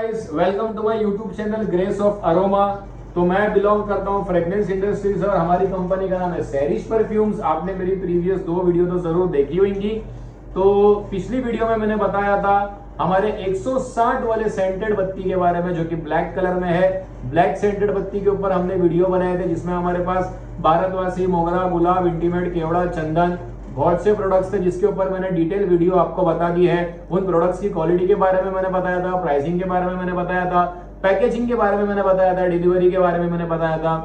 Guys, welcome to my YouTube channel Grace of Aroma. तो मैं belong करता हूं फ्रेग्रेंस इंडस्ट्रीज और हमारी कंपनी का नाम है सैरिश परफ्यूम्स। आपने मेरी प्रीवियस 2 वीडियो तो जरूर देखी होंगी। तो पिछली वीडियो में मैंने बताया था हमारे 160 वाले सेंटेड बत्ती के बारे में, जो कि ब्लैक कलर में है। ब्लैक सेंटेड बत्ती के ऊपर हमने वीडियो बनाए थे, जिसमें हमारे पास भारतवासी, मोगरा, गुलाब, इंटीमेट, केवड़ा, चंदन, बहुत से प्रोडक्ट्स थे जिसके ऊपर मैंने डिटेल वीडियो आपको बता दी है। उन प्रोडक्ट्स की क्वालिटी के बारे में मैंने बताया था, प्राइसिंग के बारे में मैंने बताया था, पैकेजिंग के बारे में मैंने बताया था, डिलीवरी के बारे में मैंने बताया था।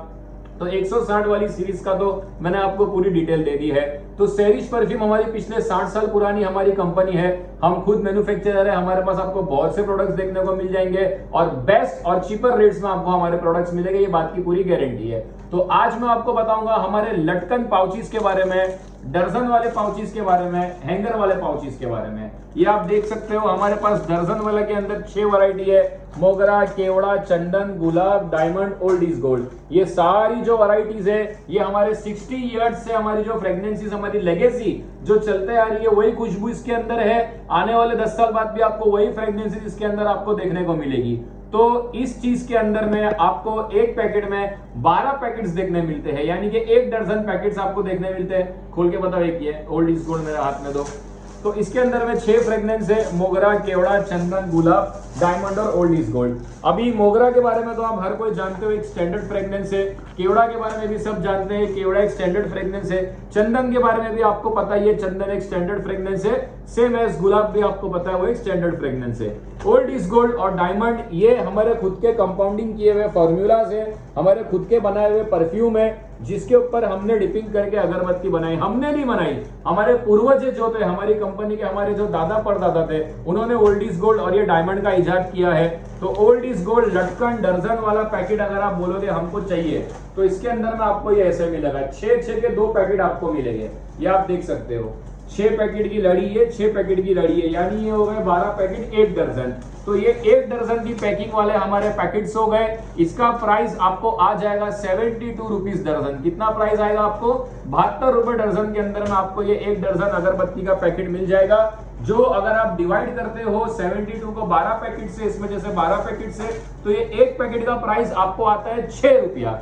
तो 160 वाली सीरीज का तो मैंने आपको पूरी डिटेल दे दी है। तो सैरिश परफ्यूम हमारी पिछले 60 साल पुरानी हमारी कंपनी है। हम खुद मैन्युफैक्चरर है। हमारे पास आपको बहुत से प्रोडक्ट्स देखने को मिल जाएंगे और बेस्ट और चीपर रेट्स में आपको हमारे प्रोडक्ट्स मिलेंगे, ये बात की पूरी गारंटी है। तो आज मैं आपको बताऊंगा हमारे लटकन पाउचेस के बारे में, दर्जन वाले पाउचेस के बारे में, हैंगर वाले पाउचेस के बारे में। ये आप देख सकते हो हमारे पास दर्जन वाले के अंदर 6 वैरायटी है। मोगरा, केवड़ा, चंदन, गुलाब, डायमंड, ओल्ड इज गोल्ड। ये सारी जो वैरायटीज है ये हमारे 60 इयर्स से हमारी जो फ्रेग्रेंसीज, हमारी लेगेसी जो चलते आ रही है, वही खुशबू इसके अंदर है। आने वाले 10 साल बाद भी आपको वही फ्रेग्रेंसीज इसके अंदर आपको देखने को मिलेगी। तो इस चीज के अंदर में आपको एक पैकेट में 12 पैकेट्स देखने मिलते हैं, यानी कि 1 दर्जन पैकेट्स आपको देखने मिलते हैं। खोल के बताओ, एक ये ओल्ड इज गोल्ड मेरे हाथ में दो। तो इसके अंदर में 6 फ्रेग्रेंस है, मोगरा, केवड़ा, चंदन, गुलाब, डायमंड और ओल्ड इज गोल्ड। अभी मोगरा के बारे में तो आप हर कोई जानते हो, एक स्टैंडर्ड फ्रेग्रेंस है। केवड़ा के बारे में भी सब जानते हैं, केवड़ा एक स्टैंडर्ड फ्रेग्रेंस है। चंदन के बारे में भी आपको पता ही है, चंदन एक स्टैंडर्ड फ्रेग्रेंस है। सेम एज गुलाब भी आपको पता है, वो एक स्टैंडर्ड फ्रेग्रेंस है। ओल्ड इज गोल्ड और डायमंड ये हमारे खुद के कंपाउंडिंग किए हुए फॉर्मूलाज है, हमारे खुद के बनाए हुए परफ्यूम है, जिसके ऊपर हमने डिपिंग करके अगरबत्ती बनाई। हमने नहीं बनाई, हमारे पूर्वज जो थे, हमारी कंपनी के हमारे जो दादा परदादा थे, उन्होंने ओल्ड इज गोल्ड और ये डायमंड का इजाद किया है। तो ओल्ड इज गोल्ड लटकन दर्जन वाला पैकेट अगर आप बोलोगे हमको चाहिए, तो इसके अंदर में आपको ये ऐसे मिलेगा। 6 के 2 पैकेट आपको मिलेंगे, ये आप देख सकते हो। 6 पैकेट की लड़ी है, 6 पैकेट की लड़ी है, यानी ये हो गए 12 पैकेट, 1 दर्जन। तो ये 1 दर्जन की पैकिंग वाले हमारे पैकेट्स हो गए। इसका प्राइस आपको आ जाएगा 72 रुपीज दर्जन। कितना प्राइस आएगा आपको? 72 रुपए दर्जन के अंदर में आपको ये 1 दर्जन अगरबत्ती का पैकेट मिल जाएगा। जो अगर आप डिवाइड करते हो 72 को 12 पैकेट से, इसमें जैसे 12 पैकेट से, तो ये 1 पैकेट का प्राइस आपको आता है 6 रुपया।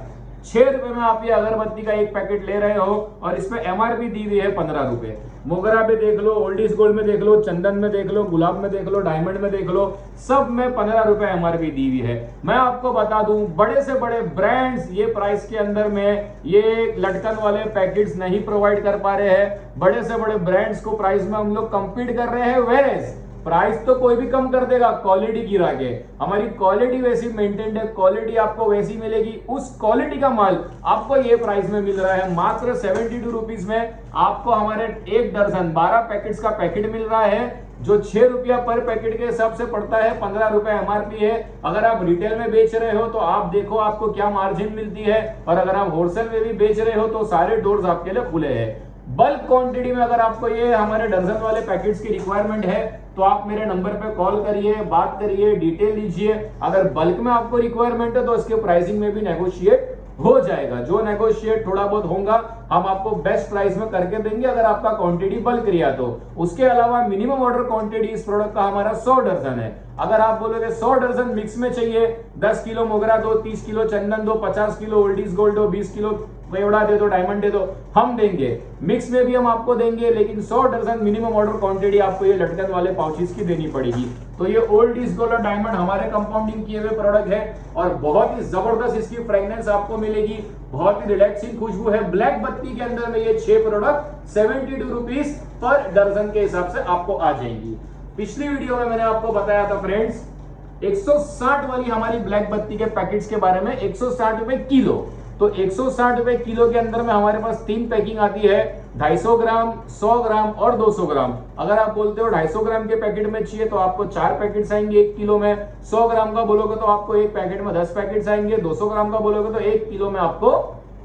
6 रुपए में आप ये अगरबत्ती का 1 पैकेट ले रहे हो और इसमें एमआरपी दी हुई है 15 रुपए। मोगरा पे देख लो, ओल्ड इज गोल्ड में देख लो, चंदन में देख लो, गुलाब में देख लो, डायमंड में देख लो, सब में 15 रुपए एमआरपी दी हुई है। मैं आपको बता दूं, बड़े से बड़े ब्रांड्स ये प्राइस के अंदर में ये लटकन वाले पैकेट्स नहीं प्रोवाइड कर पा रहे हैं। बड़े से बड़े ब्रांड्स को प्राइस में हम लोग कंपीट कर रहे हैं। वेरेज प्राइस तो कोई भी कम कर देगा, क्वालिटी गिरा के। हमारी क्वालिटी वैसी मेंटेन्ड है, क्वालिटी आपको वैसी मिलेगी। उस क्वालिटी का माल आपको ये प्राइस में मिल रहा है मात्र 72 रुपीज में। आपको हमारे 1 दर्जन 12 पैकेट्स का पैकेट मिल रहा है, जो 6 रुपया पर पैकेट के हिसाब से पड़ता है। 15 रुपए एमआरपी है। अगर आप रिटेल में बेच रहे हो तो आप देखो आपको क्या मार्जिन मिलती है, और अगर आप होलसेल में भी बेच रहे हो तो सारे डोर्स आपके लिए खुले हैं। बल्क क्वांटिटी में अगर आपको ये हमारे दर्जन वाले पैकेट्स की रिक्वायरमेंट है तो आप मेरे नंबर पे कॉल करिए, बात करिए, डिटेल लीजिए। अगर बल्क में आपको रिक्वायरमेंट है तो इसके प्राइसिंग में भी नेगोशिएट हो जाएगा। जो नेगोशिएट थोड़ा बहुत होगा हम आपको बेस्ट प्राइस में करके देंगे, अगर आपका क्वांटिटी बल्क रिया तो। उसके अलावा मिनिमम ऑर्डर क्वांटिटी इस प्रोडक्ट का हमारा 100 दर्जन है। अगर आप बोलोगे 100 दर्जन मिक्स में चाहिए, 10 किलो मोगरा दो, 30 किलो चंदन दो, 50 किलो ओल्ड इज गोल्ड दो, 20 किलो केवड़ा दे दो, डायमंड दे दो, हम देंगे। मिक्स में भी हम आपको देंगे, लेकिन 100 दर्जन मिनिमम ऑर्डर क्वांटिटी आपको ये लटकन वाले पाउचेस की देनी पड़ेगी। तो ये ओल्ड इज गोल्ड और डायमंड हमारे कंपाउंडिंग किए हुए प्रोडक्ट है और बहुत ही जबरदस्त इसकी फ्रेग्रेंस आपको मिलेगी। बहुत ही रिलैक्सिंग खुशबू है। ब्लैक बत्ती के अंदर में ये 6 प्रोडक्ट 72 रुपीज पर दर्जन के हिसाब से आपको आ जाएंगी। पिछली वीडियो में मैंने आपको बताया था फ्रेंड्स 160 वाली हमारी ब्लैक बत्ती के पैकेट्स के बारे में, 160 रुपए किलो। तो 160 रुपए किलो के अंदर में हमारे पास 3 पैकिंग आती है, 250 ग्राम, 100 ग्राम और 200 ग्राम। अगर आप बोलते हो 250 ग्राम के पैकेट में चाहिए तो आपको 4 पैकेट्स आएंगे 1 किलो में। 100 ग्राम का बोलोगे तो आपको 1 पैकेट में 10 पैकेट्स आएंगे। 200 ग्राम का बोलोगे तो 1 किलो में आपको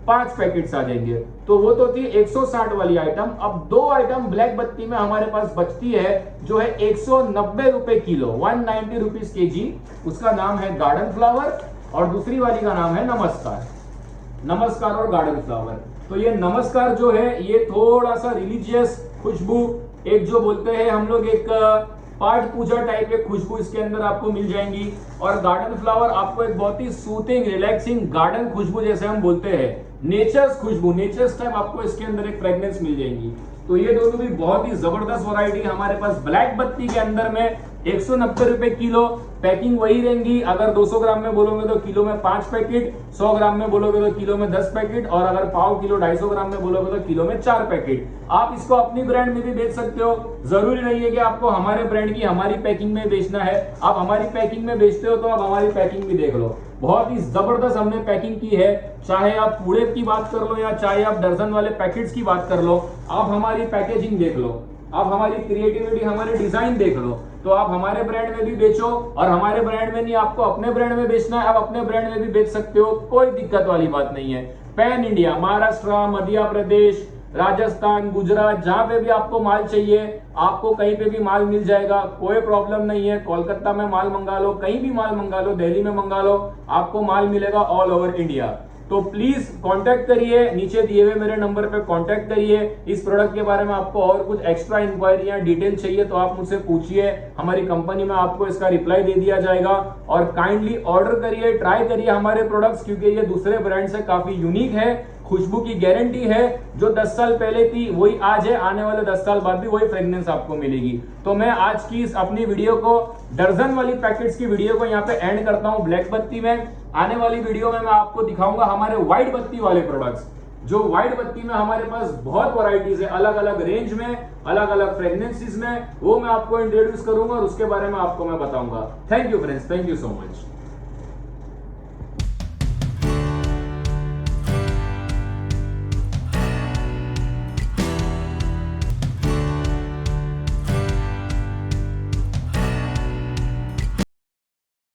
5 पैकेट्स आ जाएंगे। तो वो तो थी 160 वाली आइटम। अब 2 आइटम ब्लैक बत्ती में हमारे पास बचती है, जो है 190 रुपए किलो, 190 रुपीज केजी। उसका नाम है गार्डन फ्लावर और दूसरी वाली का नाम है नमस्कार। नमस्कार और गार्डन फ्लावर। तो ये नमस्कार जो है ये थोड़ा सा रिलीजियस खुशबू, एक जो बोलते हैं हम लोग एक पाठ पूजा टाइप के खुशबू इसके अंदर आपको मिल जाएंगी। और गार्डन फ्लावर आपको एक बहुत ही सूथिंग रिलैक्सिंग गार्डन खुशबू जैसे हम बोलते हैं, नेचर्स खुशबू, नेचर्स टाइप आपको इसके अंदर एक फ्रेग्रेंस मिल जाएंगी। तो ये दोनों भी बहुत ही जबरदस्त वैरायटी हमारे पास ब्लैक बत्ती के अंदर में 190 रुपए किलो। पैकिंग वही रहेंगी, अगर 200 ग्राम में बोलोगे तो किलो में 5 पैकेट, 100 ग्राम में बोलोगे तो किलो में 10 पैकेट, और अगर पाव किलो 250 ग्राम में बोलोगे तो किलो में 4 पैकेट। आप इसको अपनी ब्रांड में भी बेच सकते हो, जरूरी नहीं है कि आपको हमारे ब्रांड की हमारी पैकिंग में बेचना है। आप हमारी पैकिंग में बेचते हो तो आप हमारी पैकिंग भी देख लो, बहुत ही जबरदस्त हमने पैकिंग की है। चाहे आप कूड़े की बात कर लो या चाहे आप दर्जन वाले पैकेट्स की बात कर लो, आप हमारी पैकेजिंग देख लो, आप हमारी क्रिएटिविटी, हमारे डिजाइन देख लो, तो आप हमारे ब्रांड में भी बेचो। और हमारे ब्रांड में नहीं, आपको अपने ब्रांड में बेचना है, आप अपने ब्रांड में भी बेच सकते हो, कोई दिक्कत वाली बात नहीं है। पैन इंडिया, महाराष्ट्र, मध्य प्रदेश, राजस्थान, गुजरात, जहां पे भी आपको माल चाहिए, आपको कहीं पे भी माल मिल जाएगा, कोई प्रॉब्लम नहीं है। कोलकाता में माल मंगा लो, कहीं भी माल मंगा लो, दिल्ली में मंगा लो, आपको माल मिलेगा ऑल ओवर इंडिया। तो प्लीज कांटेक्ट करिए, नीचे दिए हुए मेरे नंबर पे कांटेक्ट करिए। इस प्रोडक्ट के बारे में आपको और कुछ एक्स्ट्रा इंक्वायरी या डिटेल चाहिए तो आप मुझसे पूछिए, हमारी कंपनी में आपको इसका रिप्लाई दे दिया जाएगा। और काइंडली ऑर्डर करिए, ट्राई करिए हमारे प्रोडक्ट्स, क्योंकि ये दूसरे ब्रांड से काफी यूनिक है। खुशबू की गारंटी है, जो 10 साल पहले थी वही आज है, आने वाले 10 साल बाद भी वही फ्रेग्रेंस आपको मिलेगी। तो मैं आज की इस अपनी वीडियो को, दर्जन वाली पैकेट्स की वीडियो को यहाँ पे एंड करता हूँ ब्लैक बत्ती में। आने वाली वीडियो में मैं आपको दिखाऊंगा हमारे व्हाइट बत्ती वाले प्रोडक्ट्स, जो व्हाइट बत्ती में हमारे पास बहुत वैरायटीज है, अलग अलग रेंज में, अलग अलग फ्रेग्रेंसेस में, वो मैं आपको इंट्रोड्यूस करूंगा और उसके बारे में आपको मैं बताऊंगा। Thank you friends, thank you so much.